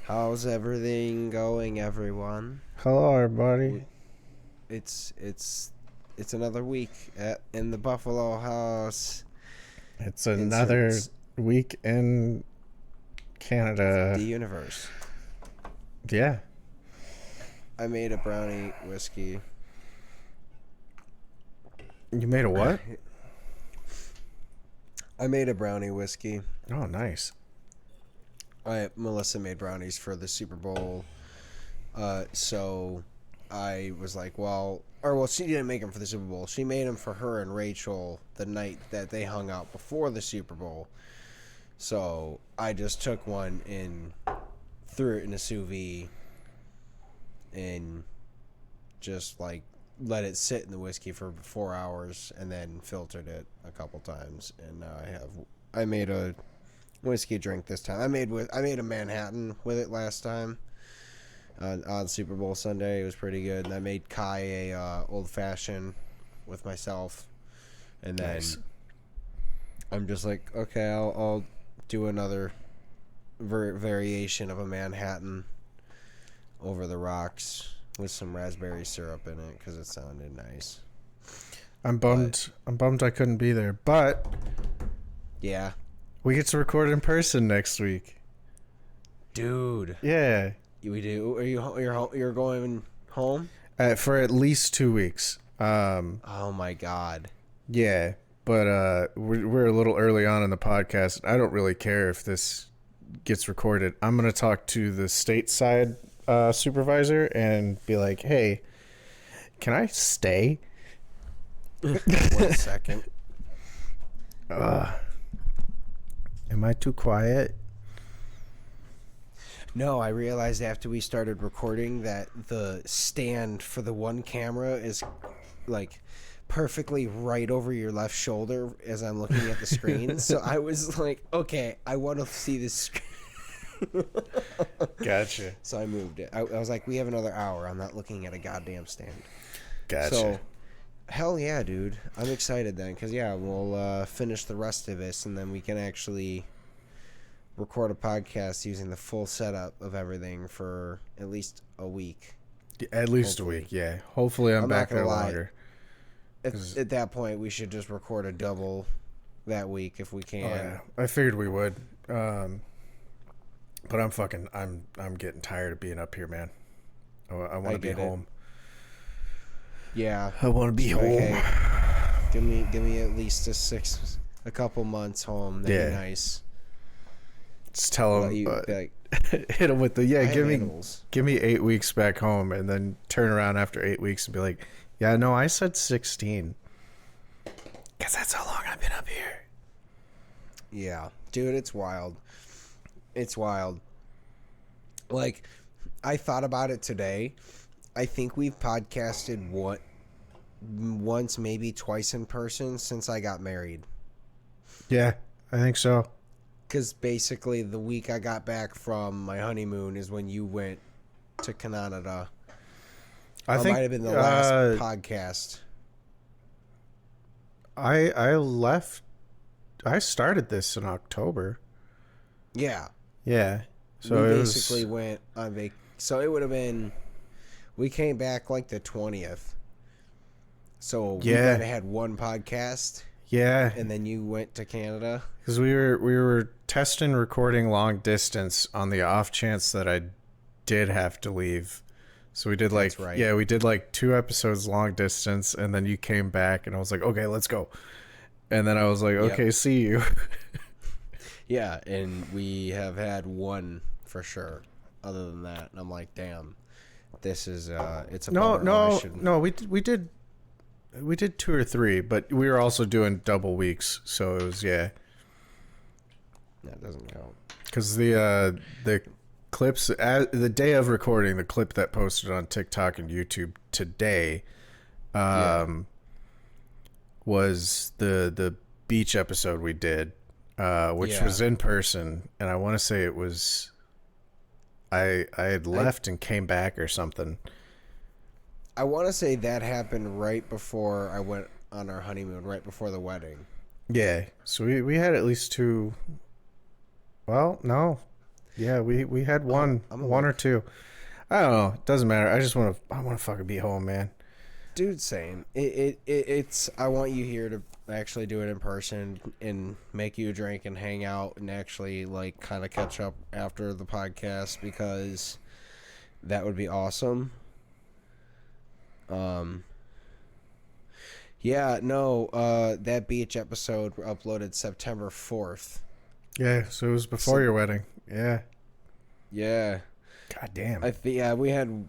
How's everything going, everyone? Hello, everybody. It's another week in the Buffalo House. It's Insert another week in the Canada. universe. Yeah. I made a brownie whiskey. You made a what? I made a brownie whiskey. Oh, nice. Melissa made brownies for the Super Bowl. So I was like, she didn't make them for the Super Bowl. She made them for her and Rachel the night that they hung out before the Super Bowl. So I just took one and threw it in a sous vide and just like let it sit in the whiskey for 4 hours and then filtered it a couple times. And now I made a whiskey drink this time. I made a Manhattan with it last time. On Super Bowl Sunday, it was pretty good. And I made Kai a old fashioned with myself, and then Nice. I'm just like, okay, I'll do another variation of a Manhattan over the rocks with some raspberry syrup in it because it sounded nice. I'm bummed. I'm bummed I couldn't be there, but Yeah, we get to record in person next week. dude, Yeah. we do. You're going home? For at least 2 weeks. Oh my god. Yeah, but we're a little early on in the podcast. I don't really care if this gets recorded. I'm going to talk to the stateside supervisor and be like, hey, can I stay? 1 second. Am I too quiet? No, I realized after we started recording that the stand for the one camera is like perfectly right over your left shoulder as I'm looking at the screen. So I was like, okay, I want to see this screen. Gotcha. So I moved it. I was like, we have another hour. I'm not looking at a goddamn stand. Gotcha. So, hell yeah, dude. I'm excited then because, yeah, we'll finish the rest of this and then we can actually record a podcast using the full setup of everything for at least a week. At least Hopefully. a week, yeah. Hopefully I'm back not gonna there lie. longer. At that point, we should just record a double that week if we can. Oh, yeah. I figured we would. But I'm getting tired of being up here, man. I want to be home. Yeah. I want to be home. Okay. Give me at least a couple months home. That'd be nice. Just tell him, hit him with the give me 8 weeks back home, and then turn around after 8 weeks and be like, yeah, no, I said 16, because that's how long I've been up here. Yeah, dude, it's wild. It's wild. Like, I thought about it today. I think we've podcasted once, maybe twice in person since I got married. Yeah, I think so. Because basically the week I got back from my honeymoon is when you went to Canada. I think might have been the last podcast. I left. I started this in October. Yeah. Yeah. So we basically went on vacation. So it would have been. We came back like the 20th. So we might have had one podcast. Yeah. And then you went to Canada. Because we were testing recording long distance on the off chance that I did have to leave. So we did we did like 2 episodes long distance, and then you came back, and I was like, okay, let's go. And then I was like, okay, see you. Yeah, and we have had one for sure. Other than that, and I'm like, damn, this is it's a no. We did 2 or 3, but we were also doing double weeks, so it was That doesn't count. Because the clips the day of recording, the clip that posted on TikTok and YouTube today, was the beach episode we did, which was in person, and I want to say it was I had left and came back or something. I want to say that happened right before I went on our honeymoon, right before the wedding. Yeah, so we had at least 2. Well, no, Yeah, we had one or two. I don't know. It doesn't matter. I want to fucking be home, man. Dude, same. It's. I want you here to actually do it in person and make you a drink and hang out and actually like kind of catch up after the podcast, because that would be awesome. Yeah, no, that beach episode uploaded September 4th. Yeah, so it was before your wedding. Yeah. Yeah. God damn. Yeah, we had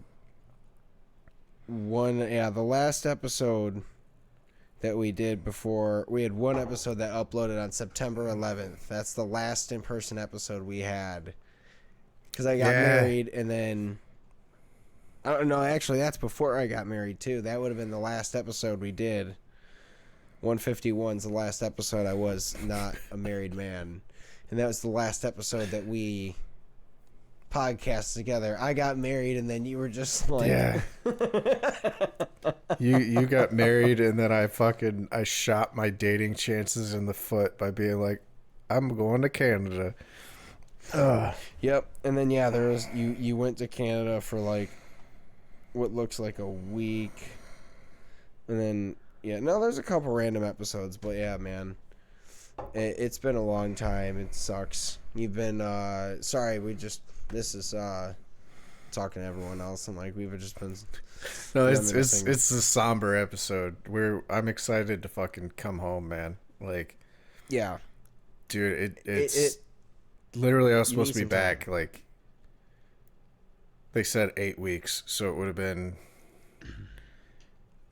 the last episode that we did before, we had one episode that uploaded on September 11th. That's the last in-person episode we had. Because I got married, and then... I don't know, actually, that's before I got married, too. That would have been the last episode we did. 151's the last episode I was not a married man. And that was the last episode that we podcast together. I got married, and then you were just like... Yeah. you got married, and then I shot my dating chances in the foot by being like, I'm going to Canada. Yep. And then, yeah, there was... You went to Canada for, like, what looks like a week. And then... Yeah, no, there's a couple random episodes, but yeah, man. It's been a long time. It sucks. You've been, sorry, this is, talking to everyone else, and, like, we've just been... No, it's a somber episode. I'm excited to fucking come home, man. Like... Yeah. Dude, it's... literally, I was supposed to be back, like... They said 8 weeks, so it would have been...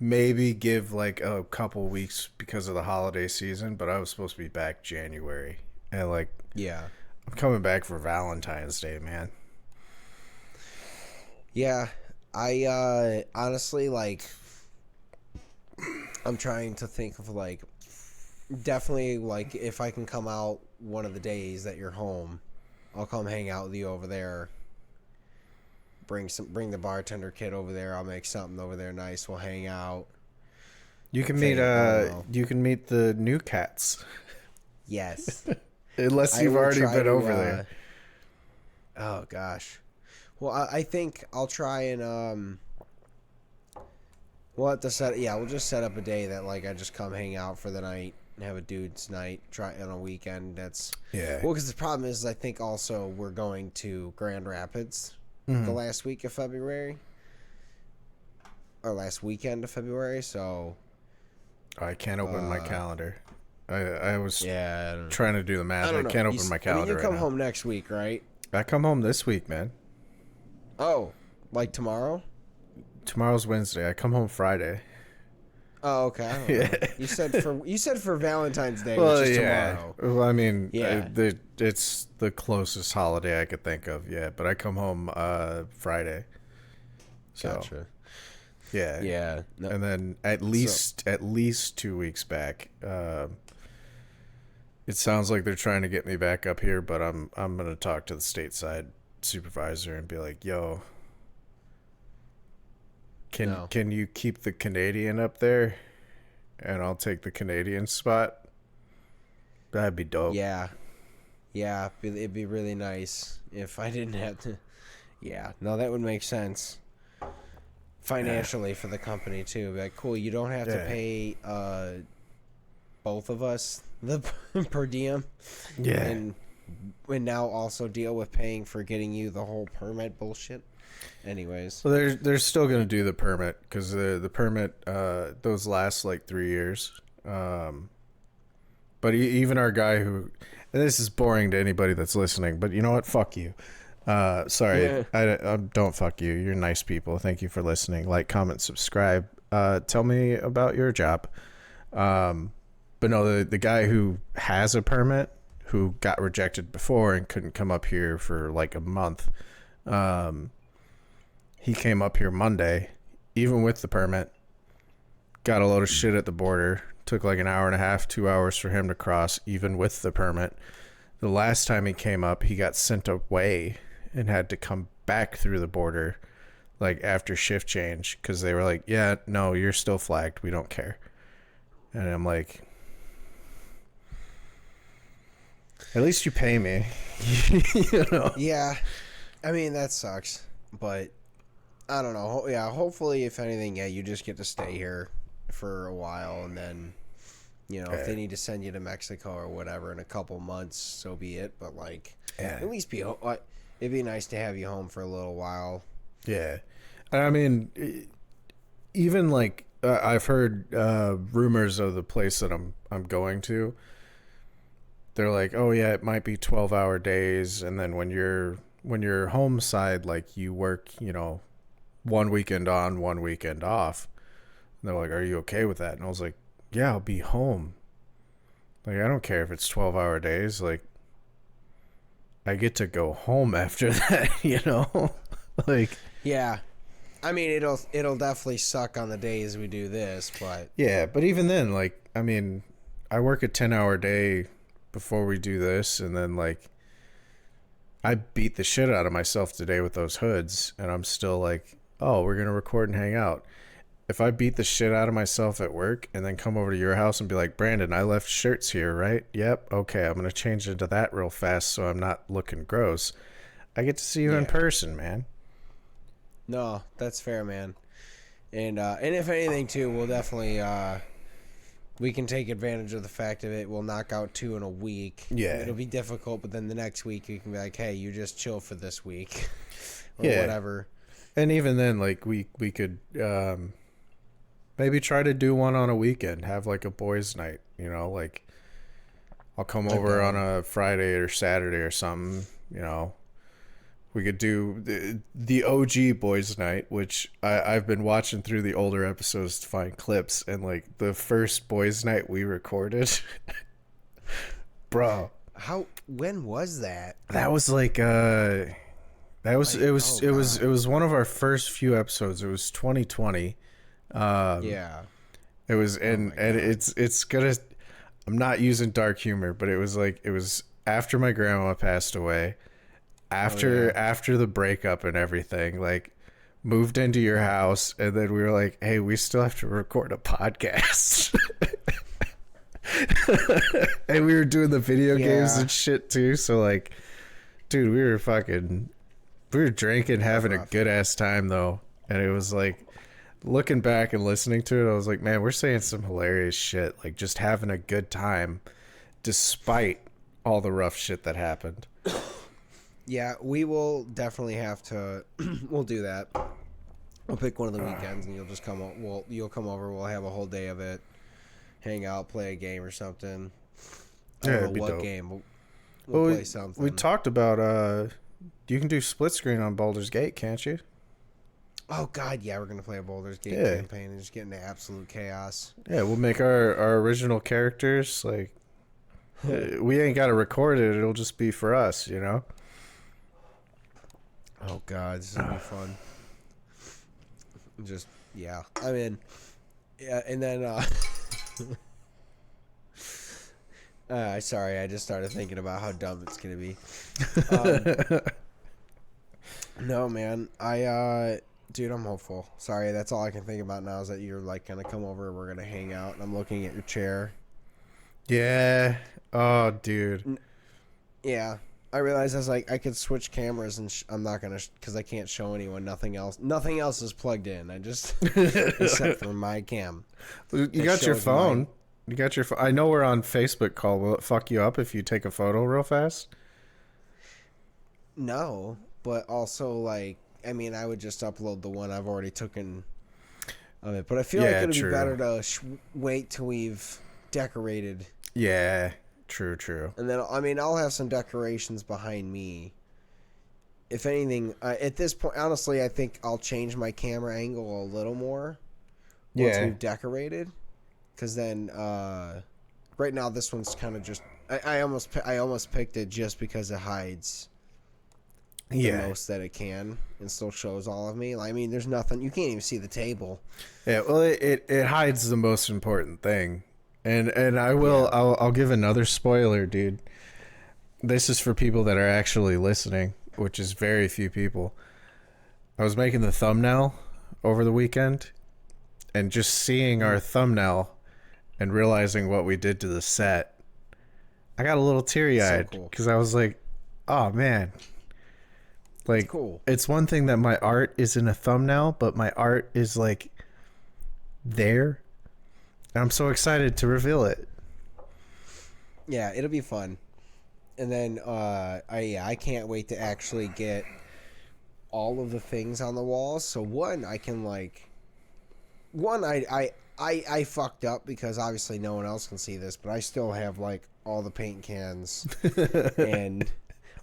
Maybe give like a couple weeks because of the holiday season, but I was supposed to be back January, and like, yeah, I'm coming back for Valentine's Day, man. Yeah, I honestly, like, I'm trying to think of, like, definitely, like, if I can come out one of the days that you're home, I'll come hang out with you over there. Bring the bartender kid over there. I'll make something over there nice. We'll hang out. You can meet the new cats. Yes. Unless you've already been over there. Oh gosh. Well, I think I'll try and we'll have to we'll just set up a day that, like, I just come hang out for the night and have a dude's night, try on a weekend. That's well, because the problem is, I think also we're going to Grand Rapids. Mm-hmm. The last week of February, or last weekend of February, so I can't open my calendar. I was trying to do the math. I can't open my calendar. You come home next week, right? I come home this week, man. Oh, like tomorrow? Tomorrow's Wednesday. I come home Friday. Oh, okay. I don't know. You said for Valentine's Day, which is tomorrow. Well, I mean, it's the closest holiday I could think of. Yeah, but I come home Friday. So, gotcha. Yeah. Yeah. No. And then at least 2 weeks back. It sounds like they're trying to get me back up here, but I'm gonna talk to the stateside supervisor and be like, "Yo, Can you keep the Canadian up there, and I'll take the Canadian spot?" That'd be dope. Yeah, it'd be really nice if I didn't have to. Yeah, no, that would make sense financially for the company too. Be like, cool, you don't have to pay both of us the per diem. Yeah, and now also deal with paying for getting you the whole permit bullshit. Anyways, well, they're still gonna do the permit, because the permit those last like 3 years. But even our guy who, and this is boring to anybody that's listening, but you know what? Fuck you. Sorry, I don't fuck you. You're nice people. Thank you for listening. Like, comment, subscribe. Tell me about your job. But no, the guy who has a permit, who got rejected before and couldn't come up here for like a month. He came up here Monday, even with the permit, got a load of shit at the border. Took like an hour and a half, 2 hours for him to cross, even with the permit. The last time he came up, he got sent away and had to come back through the border, like after shift change, because they were like, "Yeah, no, you're still flagged. We don't care." And I'm like, At least you pay me. You know? Yeah. I mean, that sucks. But I don't know. Yeah, hopefully, if anything, yeah, you just get to stay here for a while, and then, if they need to send you to Mexico or whatever in a couple months, so be it. But, like, at least it'd be nice to have you home for a little while. Yeah. I mean, even, like, I've heard rumors of the place that I'm going to. They're like, oh, yeah, it might be 12-hour days, and then when you're home side, like, you work, 1 weekend on, 1 weekend off. And they're like, are you okay with that? And I was like, yeah, I'll be home. Like, I don't care if it's 12-hour days. Like, I get to go home after that, Like, yeah. I mean, it'll definitely suck on the days we do this, but yeah, but even then, like, I mean, I work a 10-hour day before we do this, and then, like, I beat the shit out of myself today with those hoods, and I'm still like, oh, we're gonna record and hang out. If I beat the shit out of myself at work and then come over to your house and be like, Brandon, I left shirts here, right? Yep. Okay, I'm gonna change into that real fast so I'm not looking gross. I get to see you in person, man. No, that's fair, man. And if anything, too, we'll definitely we can take advantage of the fact of it. We'll knock out 2 in a week. Yeah, it'll be difficult, but then the next week you can be like, hey, you just chill for this week, or whatever. And even then, like, we could maybe try to do one on a weekend. Have like a boys' night, like I'll come over on a Friday or Saturday or something, We could do the OG boys' night, which I've been watching through the older episodes to find clips, and like the first boys' night we recorded, bro. When was that? That was like it was one of our first few episodes. It was 2020. Yeah. It was and it's gonna. I'm not using dark humor, but it was after my grandma passed away. After the breakup and everything, like, moved into your house, and then we were like, hey, we still have to record a podcast. And we were doing the video games and shit too, so, like, dude, we were drinking, having a good ass time though. And it was like, looking back and listening to it, I was like, man, we're saying some hilarious shit, like just having a good time despite all the rough shit that happened. Yeah, we will definitely have to. We'll do that. We'll pick one of the weekends, and you'll just come. You'll come over. We'll have a whole day of it. Hang out, play a game or something. I don't know what game. We'll play something. We talked about. You can do split screen on Baldur's Gate, can't you? Oh God, yeah, we're gonna play a Baldur's Gate campaign and just get into absolute chaos. Yeah, we'll make our original characters. Like, we ain't got to record it. It'll just be for us, Oh God, this is gonna be fun. Just I mean, and then sorry, I just started thinking about how dumb it's gonna be. No, man, dude, I'm hopeful. Sorry, that's all I can think about now is that you're like gonna come over and we're gonna hang out, and I'm looking at your chair. Yeah. Oh, dude. Yeah. I realized I was like, I could switch cameras, and I'm not gonna because I can't show anyone. Nothing else is plugged in. I just except for my cam. You got your phone. You got your phone. I know we're on Facebook call. Will it fuck you up if you take a photo real fast? No, but also like, I mean, I would just upload the one I've already taken of it. But I feel like it'd be better to wait till we've decorated. Yeah. True. And then, I mean, I'll have some decorations behind me. If anything, at this point, honestly, I think I'll change my camera angle a little more once we've decorated. Because then, right now, this one's kind of just... I almost picked it just because it hides the most that it can and still shows all of me. I mean, there's nothing... You can't even see the table. Yeah, well, it hides the most important thing. And I'll give another spoiler, dude. This is for people that are actually listening, which is very few people. I was making the thumbnail over the weekend, and just seeing our thumbnail and realizing what we did to the set, I got a little teary-eyed because I was like, oh man, like, cool. It's one thing that my art is in a thumbnail, but my art is like there, and I'm so excited to reveal it. Yeah, it'll be fun. And then I can't wait to actually get all of the things on the walls. So I fucked up because obviously no one else can see this, but I still have like all the paint cans and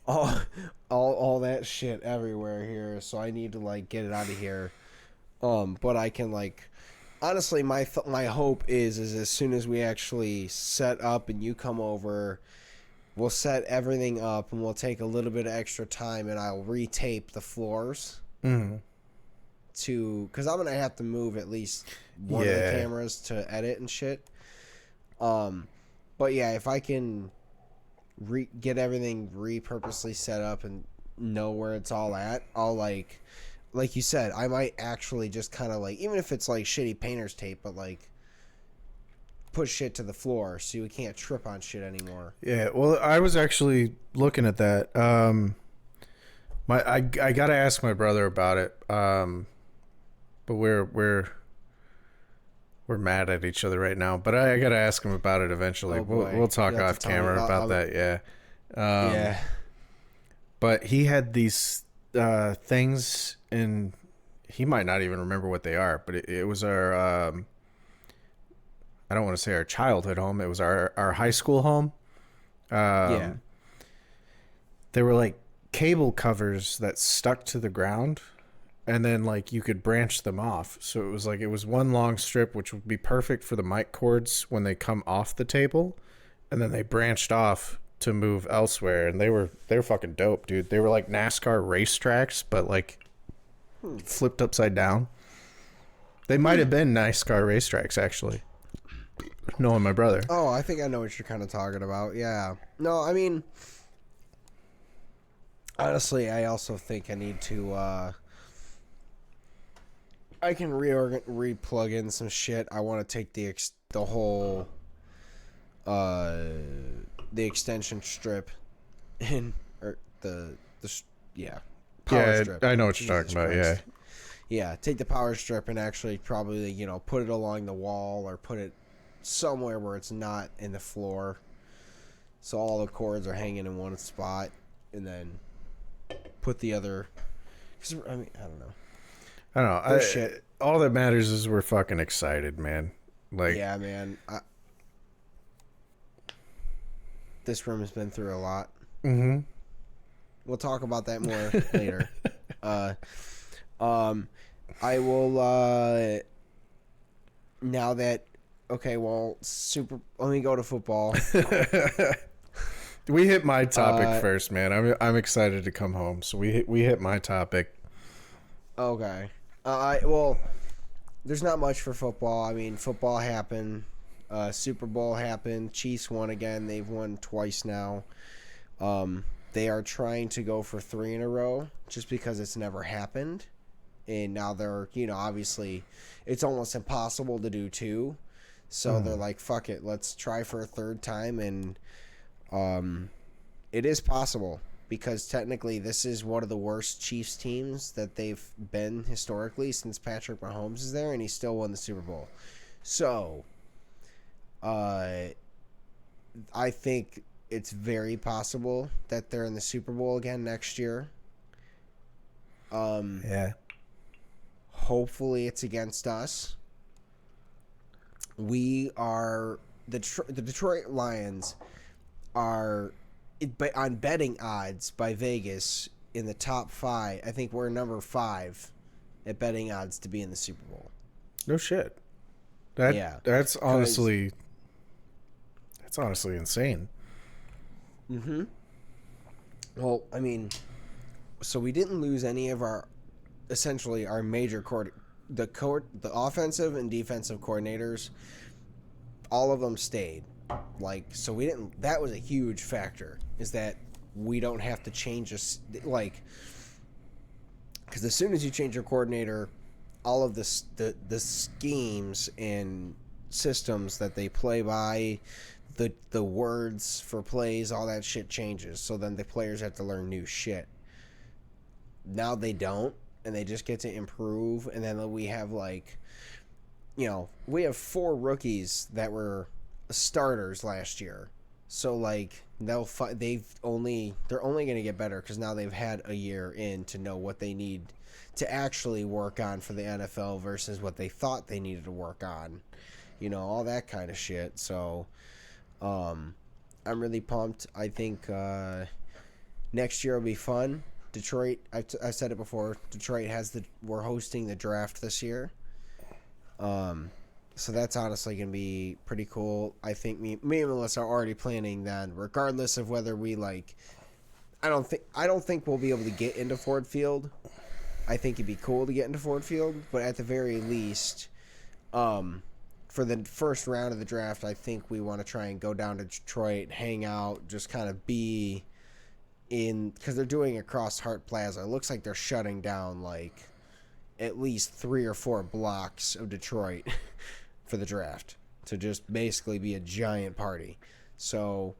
all that shit everywhere here. So I need to like get it out of here. But I can like honestly my hope is as soon as we actually set up and you come over, we'll set everything up and we'll take a little bit of extra time and I'll retape the floors. Mm-hmm. Because I'm gonna have to move at least one of the cameras to edit and shit. But yeah, if I can get everything repurposely set up and know where it's all at, I'll like you said, I might actually just kind of like, even if it's like shitty painter's tape, but like push shit to the floor so you can't trip on shit anymore. Yeah, well, I was actually looking at that. I gotta ask my brother about it. But we're mad at each other right now. But I gotta ask him about it eventually. We'll talk off camera about that. Yeah. Yeah. But he had these things, and he might not even remember what they are. But it was our I don't want to say our childhood home. It was our high school home. Yeah. They were like cable covers that stuck to the ground. And then, like, you could branch them off. So it was one long strip, which would be perfect for the mic cords when they come off the table. And then they branched off to move elsewhere. And they were fucking dope, dude. They were like NASCAR racetracks, but, like, flipped upside down. They might have been NASCAR racetracks, actually. Knowing my brother. Oh, I think I know what you're kind of talking about. Yeah. No, I mean, honestly, I also think I need to, I can re-plug in some shit. I want to take the whole the extension strip in or the power strip. I know what you're talking about. Yeah, take the power strip and actually probably put it along the wall or put it somewhere where it's not in the floor, so all the cords are hanging in one spot, and then put the other. Cause, I mean, I don't know. I don't know. Shit. All that matters is we're fucking excited, man. Like, yeah, man. This room has been through a lot. Mm-hmm. We'll talk about that more later. I will. Now that let me go to football. We hit my topic first, man. I'm excited to come home, so we hit my topic. Okay. Well, there's not much for football. I mean, football happened. Super Bowl happened. Chiefs won again. They've won twice now. They are trying to go for 3 in a row just because it's never happened. And now they're, obviously it's almost impossible to do 2. So they're like, fuck it. Let's try for a 3rd time. And it is possible. Because technically, this is one of the worst Chiefs teams that they've been historically since Patrick Mahomes is there, and he still won the Super Bowl. So, I think it's very possible that they're in the Super Bowl again next year. Yeah. Hopefully, it's against us. We are the Detroit Lions are. On betting odds by Vegas in the top 5, I think we're number 5 at betting odds to be in the Super Bowl. No shit. That's honestly insane. Mm-hmm. Well, I mean, so we didn't lose any of our major the offensive and defensive coordinators. All of them stayed. So we didn't. That was a huge factor. Is that we don't have to change because as soon as you change your coordinator, all of the schemes and systems that they play by, the words for plays, all that shit changes. So then the players have to learn new shit. Now they don't, and they just get to improve. And then we have we have 4 rookies that were starters last year. So they're only going to get better because now they've had a year in to know what they need to actually work on for the NFL versus what they thought they needed to work on. All that kind of shit. So, I'm really pumped. I think next year will be fun. Detroit, I said it before. Detroit we're hosting the draft this year. So that's honestly gonna be pretty cool. I think me and Melissa are already planning then, regardless of whether we I don't think we'll be able to get into Ford Field. I think it'd be cool to get into Ford Field, but at the very least, for the first round of the draft, I think we want to try and go down to Detroit, hang out, just kind of be in, because they're doing it across Hart Plaza. It looks like they're shutting down at least 3 or 4 blocks of Detroit for the draft to just basically be a giant party. So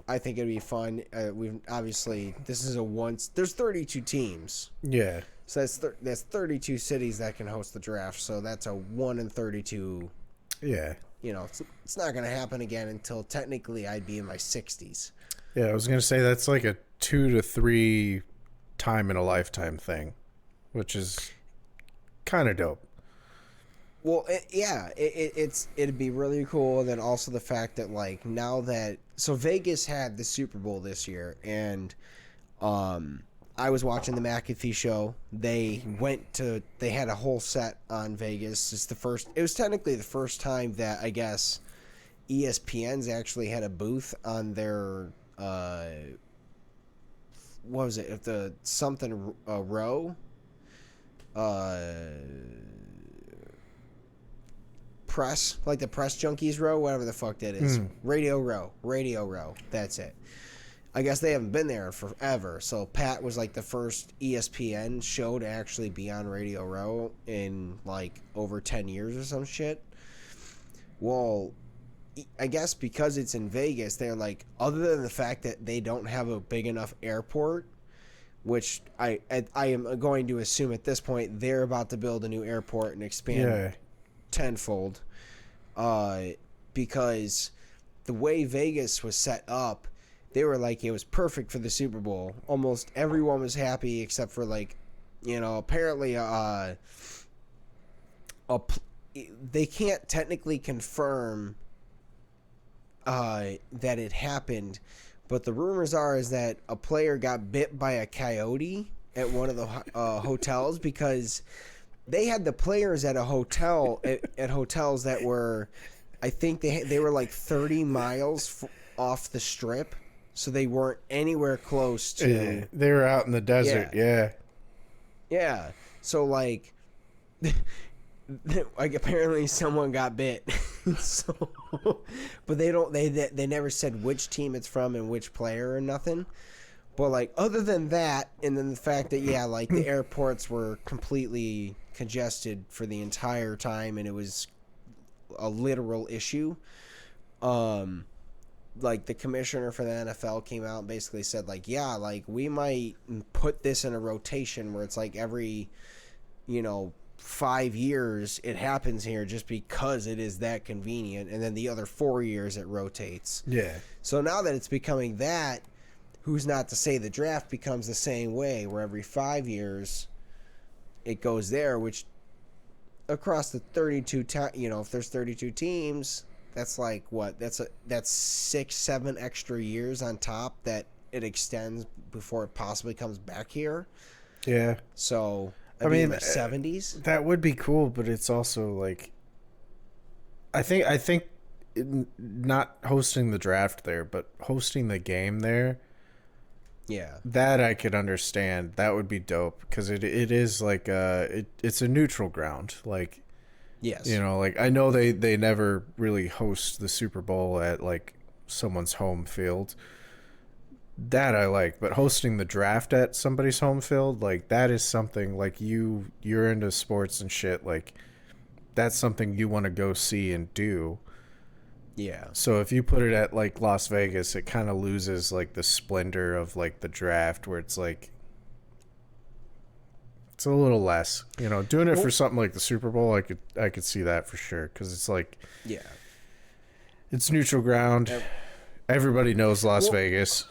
I think it'd be fun. There's 32 teams. Yeah. So that's 32 cities that can host the draft. So that's a 1 in 32. Yeah. It's not going to happen again until technically I'd be in my 60s. Yeah, I was going to say that's like a 2 to 3 time in a lifetime thing, which is kind of dope. Well, it'd be really cool. And then also the fact that now that Vegas had the Super Bowl this year, and I was watching the McAfee show. They had a whole set on Vegas. It was technically the first time that I guess ESPN's actually had a booth on their what was it? If the something row press, like the press junkies row, whatever the fuck that is. Radio row. That's it. I guess they haven't been there forever. So Pat was the first ESPN show to actually be on Radio Row in over 10 years or some shit. Well, I guess because it's in Vegas, they're other than the fact that they don't have a big enough airport, which I am going to assume at this point they're about to build a new airport and expand tenfold, because the way Vegas was set up, they were it was perfect for the Super Bowl. Almost everyone was happy except for apparently they can't technically confirm that it happened, but the rumors is that a player got bit by a coyote at one of the hotels, because they had the players at a hotel at hotels that were, I think they were 30 miles off the strip. So they weren't anywhere close to. Yeah, they were out in the desert. Yeah. Yeah. So apparently someone got bit. So, but they never said which team it's from and which player or nothing. But other than that, and then the fact that the airports were completely congested for the entire time, and it was a literal issue. The commissioner for the NFL came out and basically said we might put this in a rotation where it's every 5 years it happens here, just because it is that convenient, and then the other 4 years it rotates. Yeah. So now that it's becoming that, who's not to say the draft becomes the same way, where every 5 years it goes there, which across the 32 if there's 32 teams, that's that's 6-7 extra years on top that it extends before it possibly comes back here. Yeah. So I mean, in the 70s. That would be cool, but it's also I think not hosting the draft there, but hosting the game there. Yeah. That I could understand. That would be dope, because it is it's a neutral ground. Yes. I know they never really host the Super Bowl at someone's home field. That I like, but hosting the draft at somebody's home field, that is something you're into sports and shit, that's something you want to go see and do. Yeah. So if you put it at like Las Vegas, it kind of loses like the splendor of like the draft, where it's like it's a little less. You know, doing it for something like the Super Bowl, I could see that for sure, because it's like, yeah, it's neutral ground. Everybody knows Las well, Vegas.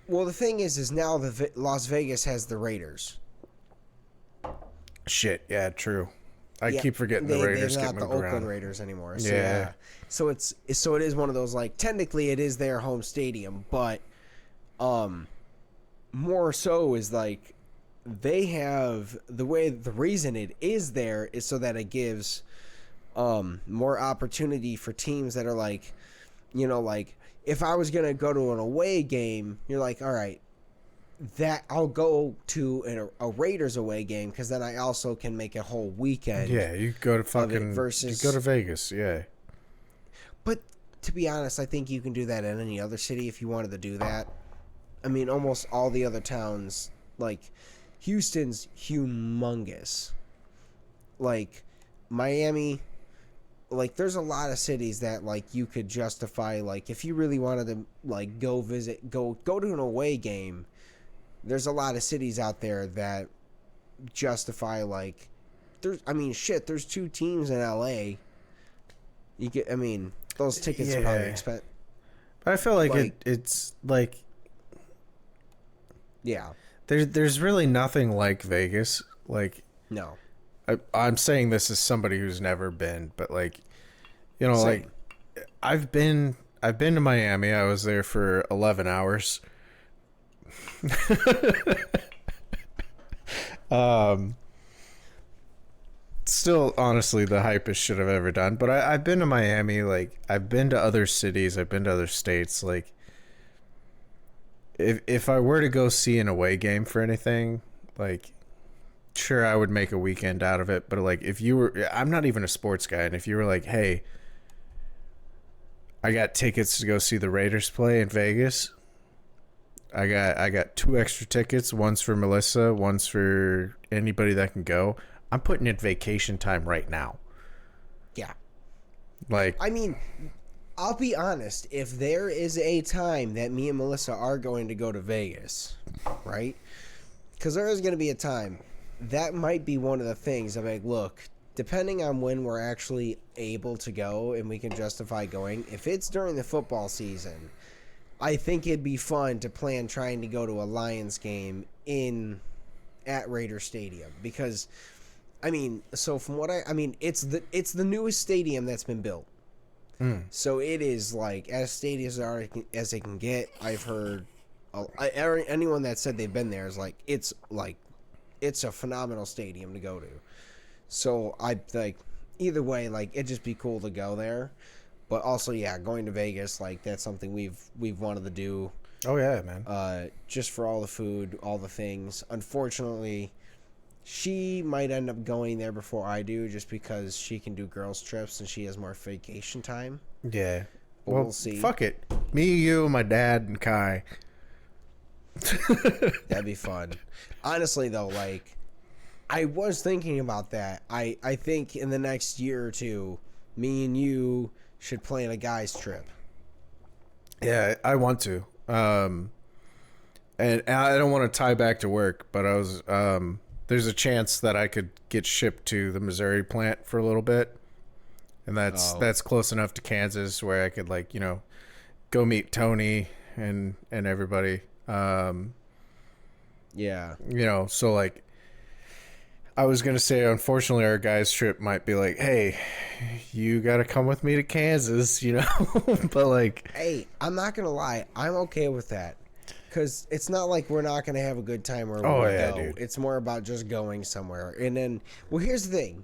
Well, the thing is now Las Vegas has the Raiders. Shit, yeah, true. I keep forgetting the Raiders they're get not the moved Oakland around. Raiders anymore. So, Yeah. So it is one of those, like, technically it is their home stadium, but more so is like they have the reason it is there is so that it gives more opportunity for teams that are like, you know, like if I was gonna go to an away game, you're like, all right, that I'll go to a Raiders away game because then I also can make a whole weekend. Yeah, you go to fucking versus, you go to Vegas, yeah. But to be honest, I think you can do that in any other city if you wanted to do that. I mean, almost all the other towns, like Houston's humongous. Like Miami, like there's a lot of cities that like you could justify, like if you really wanted to like go to an away game. There's a lot of cities out there that justify, like, there's 2 teams in LA. Those tickets are probably expensive. But I feel like it's like, yeah, there's really nothing like Vegas. Like, no, I'm saying this as somebody who's never been, but like, you know, Same. like I've been to Miami. I was there for 11 hours. Still, honestly, the hypest shit I've ever done. But I've been to Miami. Like, I've been to other cities. I've been to other states. Like, if I were to go see an away game for anything, like, sure, I would make a weekend out of it. But like, if you were, I'm not even a sports guy, and if you were like, hey, I got tickets to go see the Raiders play in Vegas. I got 2 extra tickets. One's for Melissa. One's for anybody that can go. I'm putting in vacation time right now. Yeah. Like, I mean, I'll be honest. If there is a time that me and Melissa are going to go to Vegas, right? Because there is going to be a time. That might be one of the things. I'm like, look, depending on when we're actually able to go and we can justify going, if it's during the football season, I think it'd be fun to plan trying to go to a Lions game at Raider Stadium, because so from what it's the newest stadium that's been built. So it is like as state as it can get. I've heard anyone that said they've been there is like it's a phenomenal stadium to go to. So I like either way, like it'd just be cool to go there. But also, yeah, going to Vegas, like that's something we've wanted to do. oh yeah, man. Just for all the food, all the things. Unfortunately, she might end up going there before I do, just because she can do girls trips and she has more vacation time. Yeah. But Well, we'll see. fuck it. Me, you, my dad, and Kai. That'd be fun. Honestly, though, like I was thinking about that. I think in the next year or two, me and you should plan a guys trip. Yeah, I want to. And I don't want to tie back to work, but I was there's a chance that I could get shipped to the Missouri plant for a little bit. And that's close enough to Kansas where I could, like, you know, go meet Tony and everybody. Yeah. You know, so like I was going to say, unfortunately, our guys trip might be like, hey, you got to come with me to Kansas, you know? But like, hey, I'm not going to lie. I'm okay with that. Because it's not like we're not going to have a good time where we go. Dude. It's more about just going somewhere. And then, well, here's the thing.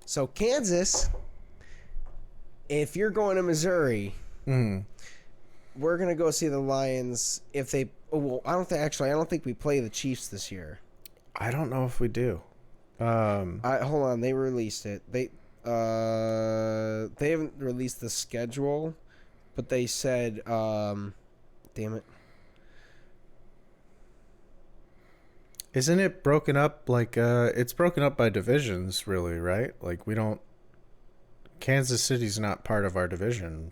So Kansas, if you're going to Missouri, we're going to go see the Lions if they, I don't think we play the Chiefs this year. I don't know if we do. Hold on, they released it. They haven't released the schedule, but they said, damn it. Isn't it broken up like it's broken up by divisions, really, right? Like we don't Kansas City's not part of our division.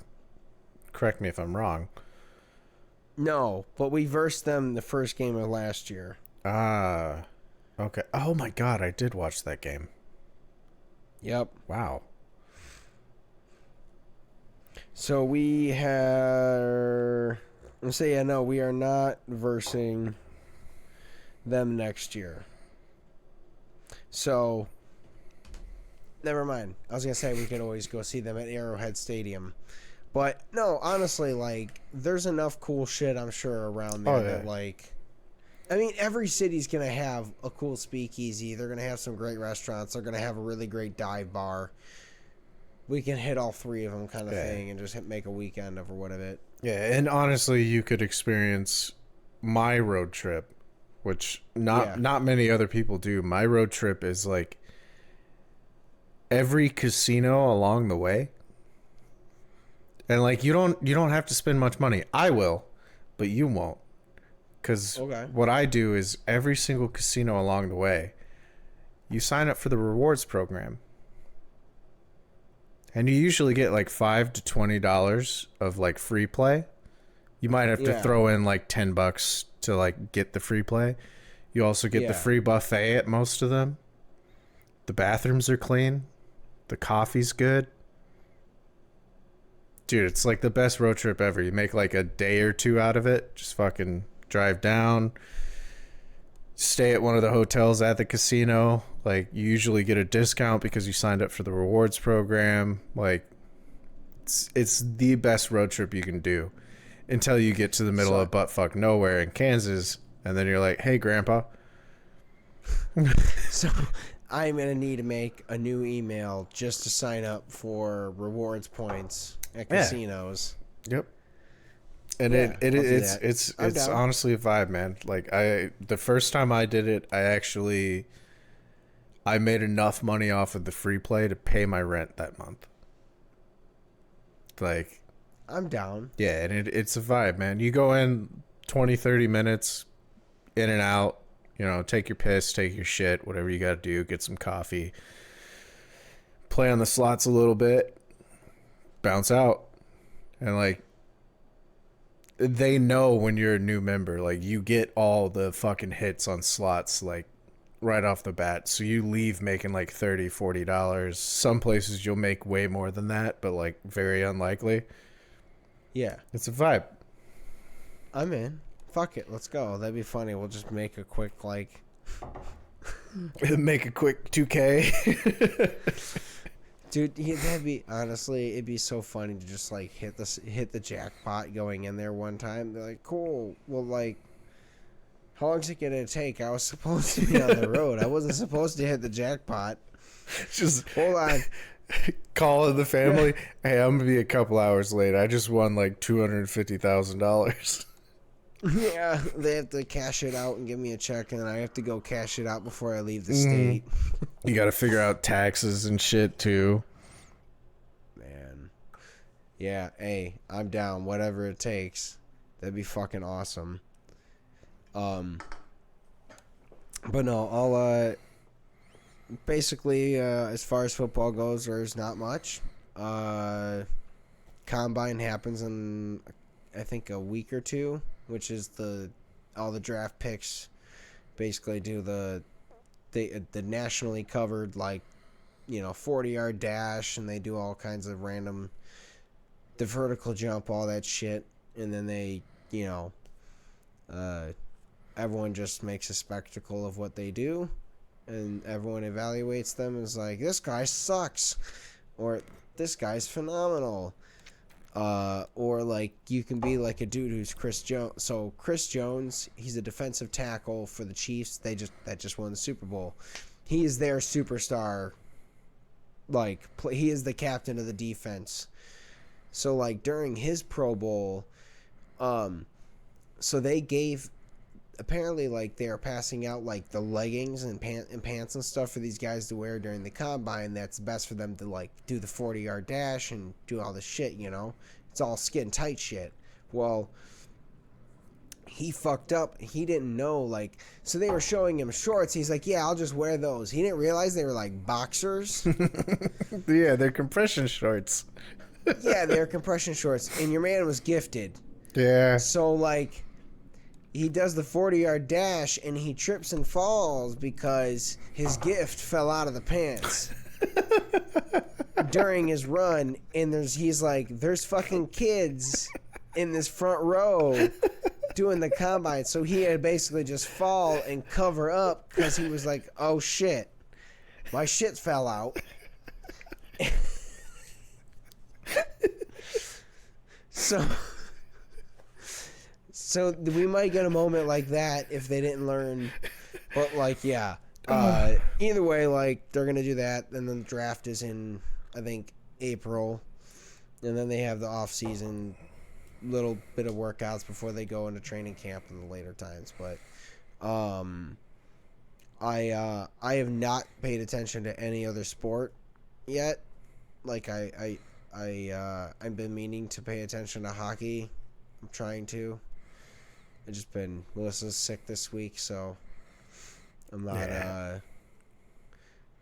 Correct me if I'm wrong. No, but we versed them the first game of last year. Ah, okay. Oh my God, I did watch that game. Yep. Wow. So we have... Let's say, yeah, no, we are not versing them next year. So, never mind. I was going to say we could always go see them at Arrowhead Stadium. But, no, honestly, like, there's enough cool shit, I'm sure, around there that, like... I mean, every city's going to have a cool speakeasy. They're going to have some great restaurants. They're going to have a really great dive bar. We can hit all three of them kind of thing and just make a weekend of what of it. Yeah, and honestly, you could experience my road trip, which not many other people do. My road trip is like every casino along the way. And like you don't have to spend much money. I will, but you won't. Cuz what I do is every single casino along the way, you sign up for the rewards program. And you usually get like $5 to $20 of like free play. You might have to throw in like $10 to like get the free play. You also get the free buffet at most of them. The bathrooms are clean. The coffee's good. Dude, it's like the best road trip ever. You make like a day or two out of it. Just fucking drive down. Stay at one of the hotels at the casino. Like, you usually get a discount because you signed up for the rewards program. Like, it's the best road trip you can do until you get to the middle of buttfuck nowhere in Kansas, and then you're like, hey, Grandpa. So, I'm going to need to make a new email just to sign up for rewards points at casinos. Yep. And it's honestly a vibe, man. Like the first time I did it, I made enough money off of the free play to pay my rent that month. Like, I'm down. Yeah, and it's a vibe, man. You go in 20, 30 minutes, in and out, you know, take your piss, take your shit, whatever you got to do, get some coffee, play on the slots a little bit, bounce out. And like, they know when you're a new member, like you get all the fucking hits on slots, like right off the bat. So you leave making like $30, $40. Some places you'll make way more than that, but like very unlikely. Yeah. It's a vibe. I'm in. Fuck it. Let's go. That'd be funny. We'll just make a quick like. Make a quick 2K. Dude, that'd be honestly, it'd be so funny to just like hit the jackpot going in there one time. They're like, cool. Well, like, how long's it gonna take? I was supposed to be on the road. I wasn't supposed to hit the jackpot. Just hold on. Calling the family. Hey, I'm gonna be a couple hours late. I just won like $250,000. Yeah, they have to cash it out and give me a check, and I have to go cash it out before I leave the state. You got to figure out taxes and shit too. Man, yeah. Hey, I'm down. Whatever it takes. That'd be fucking awesome. But no, I'll basically as far as football goes, there's not much. Combine happens in I think a week or two, which is all the draft picks basically do the nationally covered, like, you know, 40-yard dash, and they do all kinds of random, the vertical jump, all that shit, and then they, you know, everyone just makes a spectacle of what they do, and everyone evaluates them and is like, this guy sucks, or this guy's phenomenal. Or like you can be like a dude who's Chris Jones. So Chris Jones, he's a defensive tackle for the Chiefs. That just won the Super Bowl. He is their superstar. Like, he is the captain of the defense. So like during his Pro Bowl, so they gave, apparently like they are passing out like the leggings and pants and stuff for these guys to wear during the combine. That's best for them to like do the 40-yard dash and do all this shit, you know. It's all skin tight shit. Well, he fucked up. He didn't know, like, so they were showing him shorts. He's like, yeah, I'll just wear those. He didn't realize they were like boxers. Yeah, they're compression shorts. Yeah, they're compression shorts. And your man was gifted. Yeah. So, like, he does the 40-yard dash and he trips and falls because his gift fell out of the pants during his run. And he's like, there's fucking kids in this front row doing the combine. So he had basically just fall and cover up because he was like, oh shit, my shit fell out. So we might get a moment like that if they didn't learn. But like, yeah, either way, like, they're gonna do that, and then the draft is in, I think, April, and then they have the off season little bit of workouts before they go into training camp in the later times. But I have not paid attention to any other sport yet. Like, I've been meaning to pay attention to hockey. I'm trying to. I've just been, Melissa's sick this week, so I'm not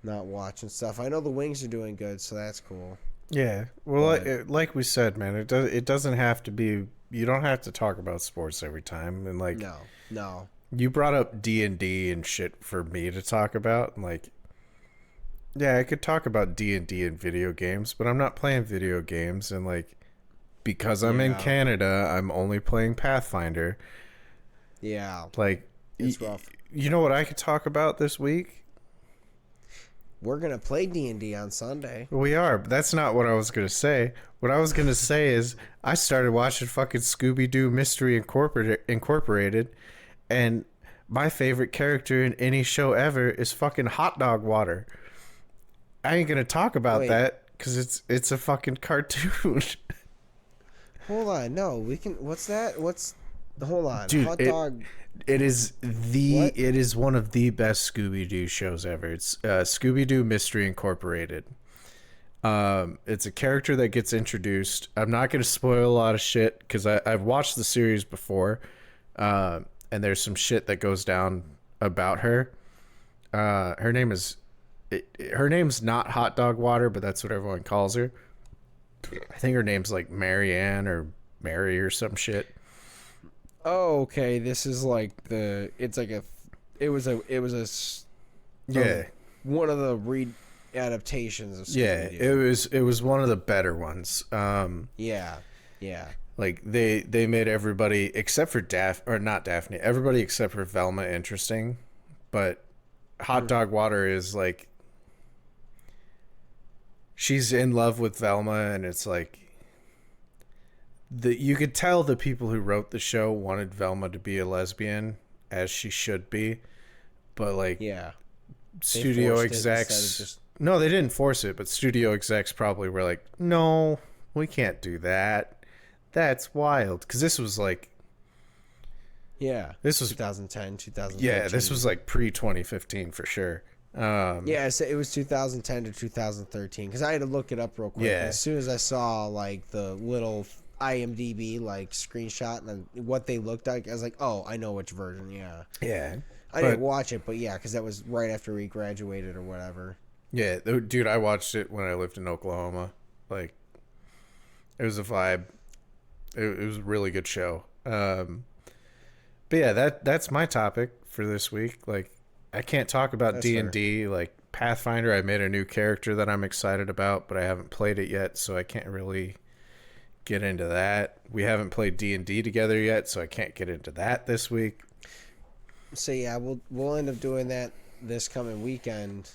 not watching stuff. I know the Wings are doing good, so that's cool. Yeah, well, like we said, man, it doesn't have to be. You don't have to talk about sports every time, and like, no. You brought up D&D and shit for me to talk about, and like, yeah, I could talk about D&D and video games, but I'm not playing video games, and like, because I'm in Canada, I'm only playing Pathfinder. Yeah, like, it's rough. You know what I could talk about this week? We're going to play D&D on Sunday. We are, but that's not what I was going to say. What I was going to say is I started watching fucking Scooby-Doo Mystery Incorporated, and my favorite character in any show ever is fucking Hot Dog Water. I ain't going to talk about that because it's a fucking cartoon. Hold on. No, we can... What's that? Hold on. Dude, Hot Dog... It is one of the best Scooby-Doo shows ever. It's Scooby-Doo Mystery Incorporated. It's a character that gets introduced. I'm not going to spoil a lot of shit because I've watched the series before, and there's some shit that goes down about her. Her name's not Hot Dog Water, but that's what everyone calls her. I think her name's like Marianne or Mary or some shit. Oh, okay. This is like it was a one of the adaptations of Scooby-Doo. Yeah, it was one of the better ones. Yeah. Like they made everybody except for Daphne, everybody except for Velma interesting, but Hot Dog Water is like, she's in love with Velma, and it's like, you could tell the people who wrote the show wanted Velma to be a lesbian, as she should be, but like, studio execs, no, they didn't force it, but studio execs probably were like, no, we can't do that. That's wild. Because this was like, this was 2010, 2013. Yeah, this was like pre-2015 for sure. So it was 2010 to 2013, because I had to look it up real quick. Yeah. As soon as I saw like the little IMDb like screenshot and what they looked like, I was like, oh, I know which version. Yeah. I didn't watch it, but because that was right after we graduated or whatever. Yeah, dude, I watched it when I lived in Oklahoma. Like, it was a vibe. It was a really good show. But yeah, that's my topic for this week. Like, I can't talk about D&D. Like, Pathfinder, I made a new character that I'm excited about, but I haven't played it yet, so I can't really get into that. We haven't played D&D together yet, so I can't get into that this week. So yeah, we'll end up doing that this coming weekend.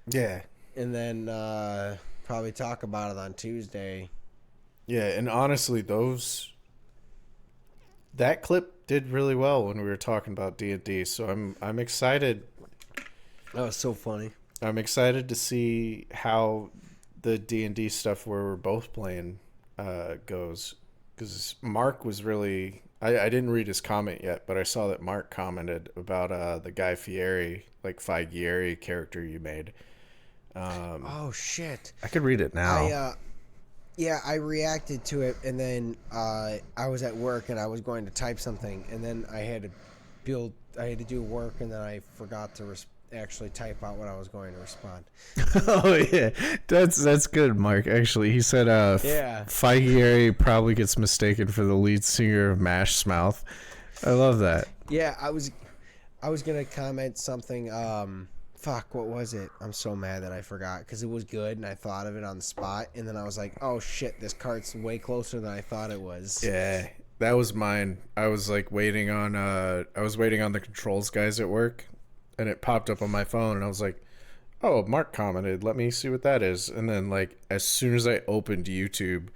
Yeah. And then probably talk about it on Tuesday. Yeah, and honestly, that clip did really well when we were talking about D&D, so I'm excited. That was so funny. I'm excited to see how the D&D stuff where we're both playing goes, because Mark was really... I didn't read his comment yet, but I saw that Mark commented about the Guy Fieri, like Figieri character you made. Oh shit! I could read it now. Yeah, I reacted to it, and then I was at work, and I was going to type something, and then I had to do work, and then I forgot to actually type out what I was going to respond. Oh yeah, that's good, Mark. Actually, he said, Yeah. Feige probably gets mistaken for the lead singer of Mash Mouth. I love that. Yeah, I was gonna comment something. Fuck, what was it? I'm so mad that I forgot because it was good and I thought of it on the spot, and then I was like, oh shit, this cart's way closer than I thought it was. Yeah, that was mine. I was like waiting on the controls guys at work, and it popped up on my phone, and I was like, oh, Mark commented. Let me see what that is. And then like as soon as I opened YouTube,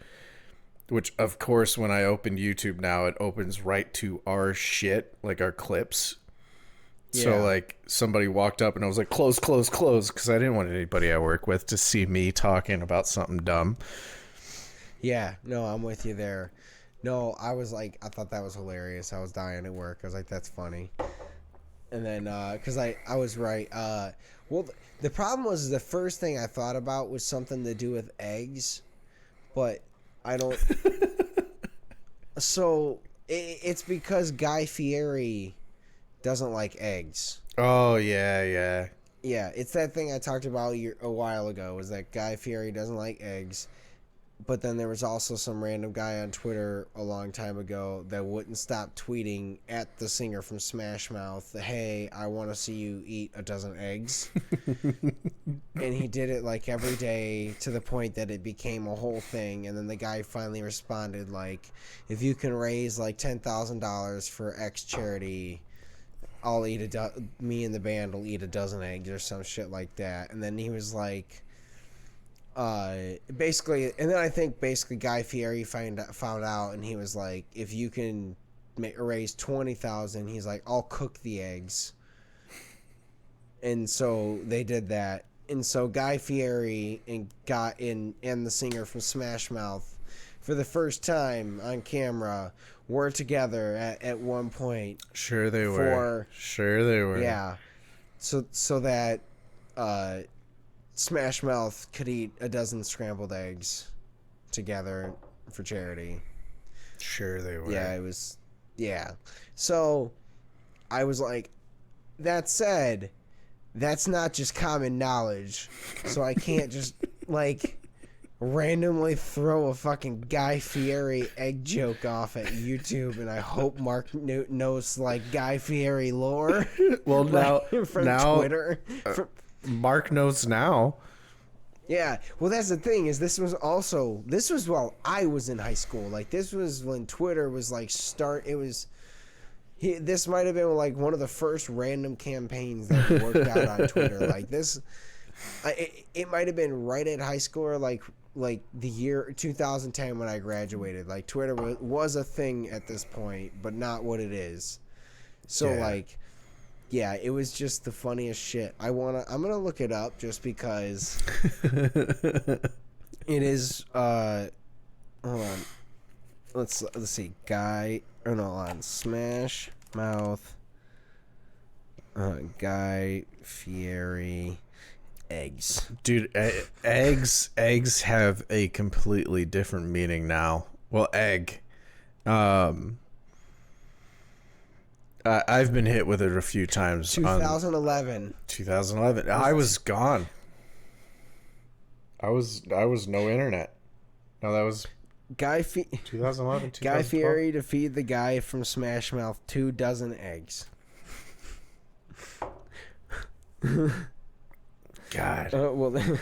which of course when I opened YouTube now, it opens right to our shit, like our clips. Yeah. So like somebody walked up and I was like, close, because I didn't want anybody I work with to see me talking about something dumb. Yeah, no, I'm with you there. No, I was like, I thought that was hilarious. I was dying at work. I was like, that's funny. And then, because I was right. Well, the problem was the first thing I thought about was something to do with eggs, but I don't. So it's because Guy Fieri doesn't like eggs. Oh yeah. Yeah, it's that thing I talked about a while ago. Was that Guy Fieri doesn't like eggs, but then there was also some random guy on Twitter a long time ago that wouldn't stop tweeting at the singer from Smash Mouth, "Hey, I want to see you eat a dozen eggs," and he did it like every day to the point that it became a whole thing. And then the guy finally responded like, "If you can raise like $10,000 for X charity, I'll eat me and the band will eat a dozen eggs," or some shit like that. And then he was like, basically, and then I think basically Guy Fieri found out, and he was like, if you can raise 20,000, he's like, I'll cook the eggs. And so they did that. And so Guy Fieri and the singer from Smash Mouth, for the first time on camera, were together at one point. Sure they were. Yeah. So that Smash Mouth could eat a dozen scrambled eggs together for charity. Sure they were. Yeah, it was. Yeah. So I was like, that said, that's not just common knowledge. So I can't just like randomly throw a fucking Guy Fieri egg joke off at YouTube, and I hope Mark knows like Guy Fieri lore. Well, now from Twitter. Mark knows now. Yeah, well, that's the thing is this was while I was in high school. Like this was when Twitter was like this might have been like one of the first random campaigns that worked out on Twitter. Like this, it might have been right at high school, or like the year 2010 when I graduated. Like Twitter was a thing at this point, but not what it is. So like. Yeah, it was just the funniest shit. I'm gonna look it up just because it is. Hold on, let's see. Smash Mouth. Guy Fieri eggs. Dude, eggs have a completely different meaning now. Well, egg. I've been hit with it a few times. 2011. 2011. I was gone. I was no internet. No, that was 2011. Guy Fieri to feed the guy from Smash Mouth 2 dozen eggs. God. Well,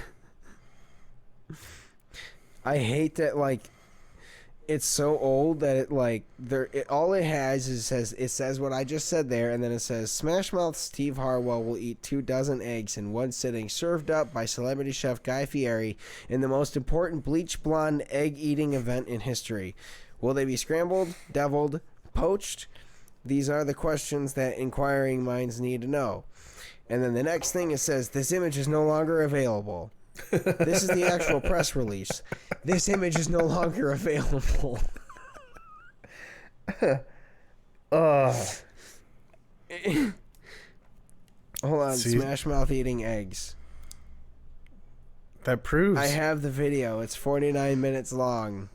I hate that. Like, it's so old that it like all it has is says what I just said there, and then it says Smash Mouth Steve Harwell will eat 2 dozen eggs in one sitting, served up by celebrity chef Guy Fieri in the most important bleach blonde egg eating event in history. Will they be scrambled, deviled, poached? These are the questions that inquiring minds need to know. And then the next thing it says, this image is no longer available. This is the actual press release. This image is no longer available. Hold on, Smash Mouth eating eggs. That proves. I have the video. It's 49 minutes long,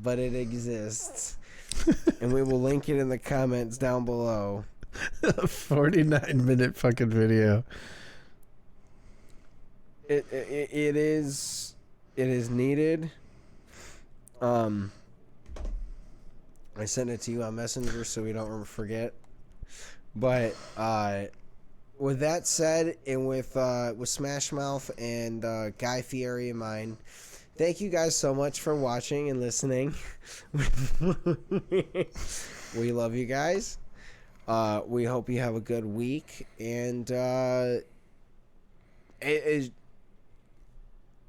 but it exists. And we will link it in the comments down below. A 49-minute fucking video. It is needed. I sent it to you on Messenger so we don't forget. But with that said, and with Smash Mouth and Guy Fieri in mind, thank you guys so much for watching and listening. We love you guys. We hope you have a good week, and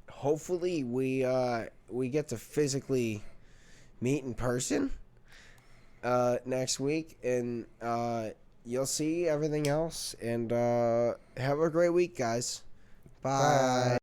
hopefully we get to physically meet in person next week, and you'll see everything else. And have a great week, guys. Bye.